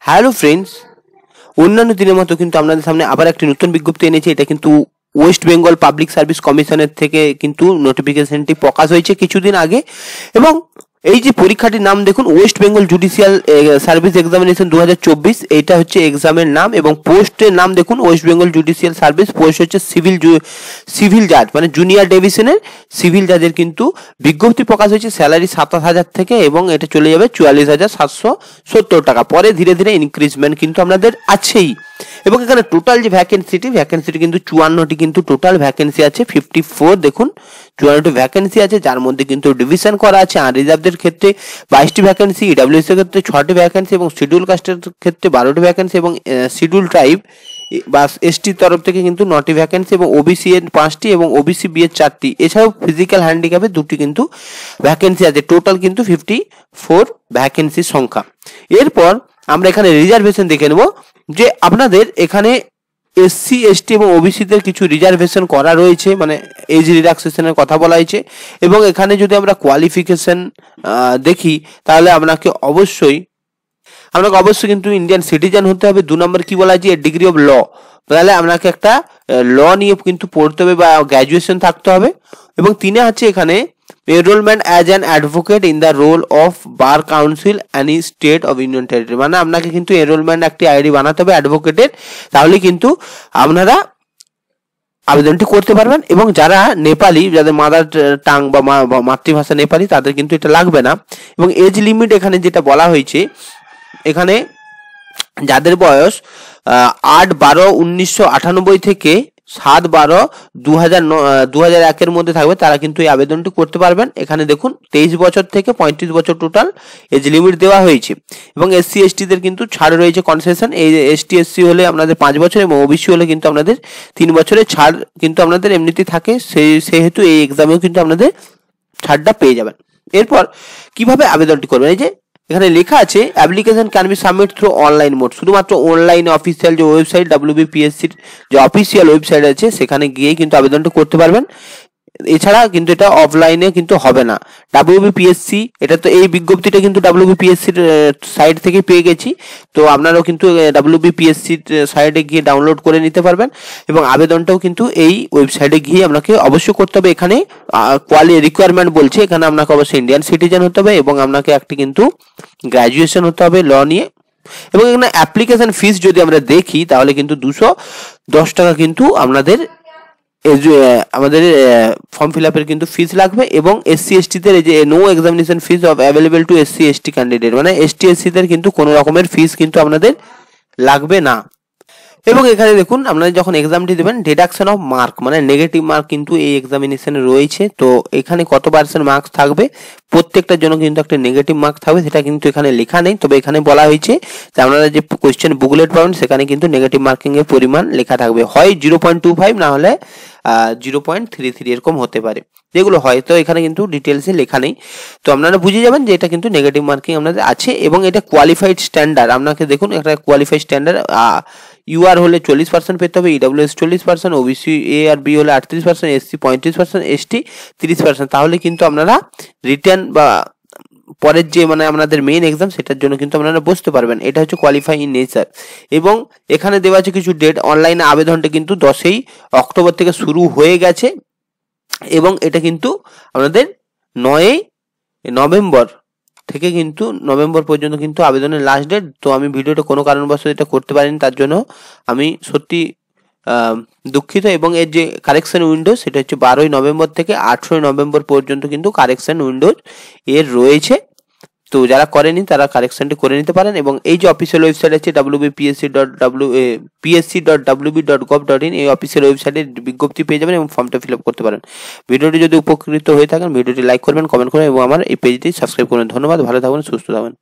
Hello friends, অন্যান্য দিনের মতো কিন্তু আপনাদের সামনে আবার একটি নতুন বিজ্ঞপ্তি এনেছে। এটা কিন্তু ওয়েস্ট বেঙ্গল পাবলিক সার্ভিস কমিশনের থেকে কিন্তু নোটিফিকেশনটি প্রকাশ হয়েছে কিছুদিন আগে। এবং এই যে পরীক্ষাটির নাম দেখুন, West Bengal judicial service examination 2024, এইটা হচ্ছে এক্সামের নাম। এবং পোস্টের নাম দেখুন, West Bengal judicial service, post হচ্ছে সিভিল জাজ, মানে জুনিয়র ডিভিশনের সিভিল জাজের কিন্তু বিজ্ঞপ্তি প্রকাশ হয়েছে। স্যালারি 27,000 থেকে, এবং এটা চলে যাবে 44,770 টাকা। পরে ধীরে ধীরে ইনক্রিজমেন্ট কিন্তু আপনাদের আছেই। এবং এখানে টোটাল যে ভ্যাকেন্সিটি কিন্তু 54টি কিন্তু টোটাল ভ্যাকেন্সি আছে। 54 দেখুন 54টি ভ্যাকেন্সি আছে, যার মধ্যে কিন্তু ডিভিশন করা আছে। আনরিজার্ভদের ক্ষেত্রে 22টি ভ্যাকেন্সি, ইডব্লিউএস এর ক্ষেত্রে 6টি ভ্যাকেন্সি, এবং শিডিউল কাস্টের ক্ষেত্রে 12টি ভ্যাকেন্সি, এবং শিডিউল ট্রাইব বা এসটির তরফ থেকে কিন্তু 9টি ভ্যাকেন্সি, এবং ওবিসি এর 5টি, এবং ওবিসি বি এর 4টি। এছাড়াও ফিজিক্যাল হ্যান্ডিক্যাপের 2টি কিন্তু ভ্যাকেন্সি আছে। টোটাল কিন্তু 54 ভ্যাকেন্সির সংখ্যা। এরপর আমরা এখানে রিজার্ভেশন দেখে নেব যে আপনাদের এখানে এসসি এসটি এবং ওবিসিদের কিছু রিজার্ভেশন করা রয়েছে, মানে এজ রিল্যাক্সেশনের কথা বলা হয়েছে। এবং এখানে যদি আমরা কোয়ালিফিকেশন দেখি, তাহলে আপনাকে অবশ্যই কিন্তু ইন্ডিয়ান সিটিজেন হতে হবে। 2 নম্বর কি বলা হয়েছে, ডিগ্রি অফ ল, তাহলে আপনাকে একটা ল নিয়ে কিন্তু পড়তে হবে বা গ্র্যাজুয়েশন থাকতে হবে। এবং 3 আছে এখানে enrollment as an advocate in the role of bar council any state of union territory, মানে আপনাকে কিন্তু এনরোলমেন্ট একটি আইডি বানাতে হবে অ্যাডভোকেটের, তাহলে কিন্তু আপনারা আবেদনটি করতে পারবেন। এবং যারা নেপালি, যাদের মাদার টাং বা মাতৃভাষা নেপালি, তাদের কিন্তু এটা লাগবে না। এবং এজ লিমিট এখানে যেটা বলা হয়েছে, এখানে যাদের বয়স 8-12-1998 থেকে 7-12-2001 মধ্যে থাকবে, তারা কিন্তু এই আবেদনটি করতে পারবেন। এখানে দেখুন 23 বছর থেকে 35 বছর টোটাল এজ লিমিট দেওয়া হয়েছে। এবং এসসি এসটিদের কিন্তু ছাড় রয়েছে, কনসেশন। এই এসটি এসসি হলে আপনাদের 5 বছর, এবং ওবিসি হলে কিন্তু আপনাদের 3 বছরের ছাড় কিন্তু আপনাদের এমনিতেই থাকে। সেহেতু এই এক্সামেও কিন্তু আপনাদের ছাড়টা পেয়ে যাবেন। এরপর কিভাবে আবেদনটি করবেন, এই যে এখানে লেখা আছে application can be submit through online mode. শুধুমাত্র অনলাইনে অফিসিয়াল যে ওয়েবসাইট WBPSCর যে অফিসিয়াল ওয়েবসাইট আছে, সেখানে গিয়েই কিন্তু আবেদনটা করতে পারবেন। এছাড়া কিন্তু এটা অফলাইনে কিন্তু হবে না। WBPSC, এটা তো এই বিজ্ঞপ্তিটা কিন্তু WBPSCর সাইট থেকে পেয়ে গেছি, তো আপনারাও কিন্তু WBPSCর সাইটে গিয়ে ডাউনলোড করে নিতে পারবেন। এবং আবেদনটাও কিন্তু এই ওয়েবসাইটে গিয়ে আপনাকে অবশ্যই করতে হবে। এখানে রিকোয়ারমেন্ট বলছে, এখানে আপনাকে অবশ্যই ইন্ডিয়ান সিটিজেন হতে হবে, এবং আপনাকে একটি কিন্তু গ্র্যাজুয়েশন হতে হবে ল নিয়ে। এবং এখানে অ্যাপ্লিকেশন ফিস যদি আমরা দেখি, তাহলে কিন্তু 210 টাকা কিন্তু আমাদের ফর্ম ফিল আপের কিন্তু ফিস লাগবে। এবং এসসি এসটিদের এই যে no examination fees of available to SC ST candidate, মানে এসটি এসসিদের কিন্তু কোনো রকমের ফিস কিন্তু আপনাদের লাগবে না। এবং এখানে দেখুন, আপনারা যখন এক্সামটি দেবেন, ডিডাকশন অফ মার্ক, মানে নেগেটিভ মার্ক কিন্তু এই এক্সামিনেশনে রয়েছে। তো এখানে কত % মার্কস থাকবে, প্রত্যেকটার জন্য কিন্তু একটা নেগেটিভ মার্ক থাকবে, সেটা কিন্তু এখানে লেখা নেই। তবে এখানে বলা হয়েছে যে আপনারা যে কোয়েশ্চেন বুকলেট পাবেন, সেখানে কিন্তু নেগেটিভ মার্কিং এর পরিমাণ লেখা থাকবে, হয় 0.25, না হলে 0.33 এরকম হতে পারে, যেগুলো হয়তো এখানে কিন্তু ডিটেলসে লেখা নেই। তো আপনারা বুঝে যাবেন যে এটা কিন্তু নেগেটিভ মার্কিং আপনাদের আছে। এবং এটা কোয়ালিফাইড স্ট্যান্ডার্ড, আপনাকে দেখুন একটা কোয়ালিফাইড স্ট্যান্ডার্ড, ইউআর হলে 40% পেতে হবে, ইডব্লিউএস 40%, ওবিসি এ আর বি হলে 38%, এসসি 35%, এসটি 30%। তাহলে কিন্তু আপনারা রিটার্ন বা পরের যে মানে আপনাদের মেইন এক্সাম, সেটার জন্য কিন্তু আপনারা বসতে পারবেন। এটা হচ্ছে কোয়ালিফাই ইন নেচার। এবং এখানে দেওয়া আছে কিছু ডেট, অনলাইনে আবেদনটা কিন্তু 10ই অক্টোবর থেকে শুরু হয়ে গেছে, এবং এটা কিন্তু আপনাদের 9ই নভেম্বর থেকে কিন্তু নভেম্বর পর্যন্ত কিন্তু আবেদনের লাস্ট ডেট। তো আমি ভিডিওটা কোনো কারণবশত এটা করতে পারিনি, তার জন্য আমি সত্যি দুঃখিত। এবং এর যে কারেকশন উইন্ডোজ, সেটা হচ্ছে 12ই নভেম্বর থেকে 18ই নভেম্বর পর্যন্ত কিন্তু কারেকশন উইন্ডোজ এর রয়েছে। তো যারা করেনি তারা কারেকশনটি করে নিতে পারেন। এবং এই যে অফিসিয়াল ওয়েবসাইট আছে wpsc.wb.gov.in, এই অফিসিয়াল ওয়েবসাইটে বিজ্ঞপ্তি পেয়ে যাবেন এবং ফর্মটা ফিল আপ করতে পারেন। ভিডিওটি যদি উপকৃত হয়ে থাকেন, ভিডিওটি লাইক করবেন, কমেন্ট করবেন, এবং আমার এই পেজটি সাবস্ক্রাইব করবেন। ধন্যবাদ, ভালো থাকবেন, সুস্থ থাকবেন।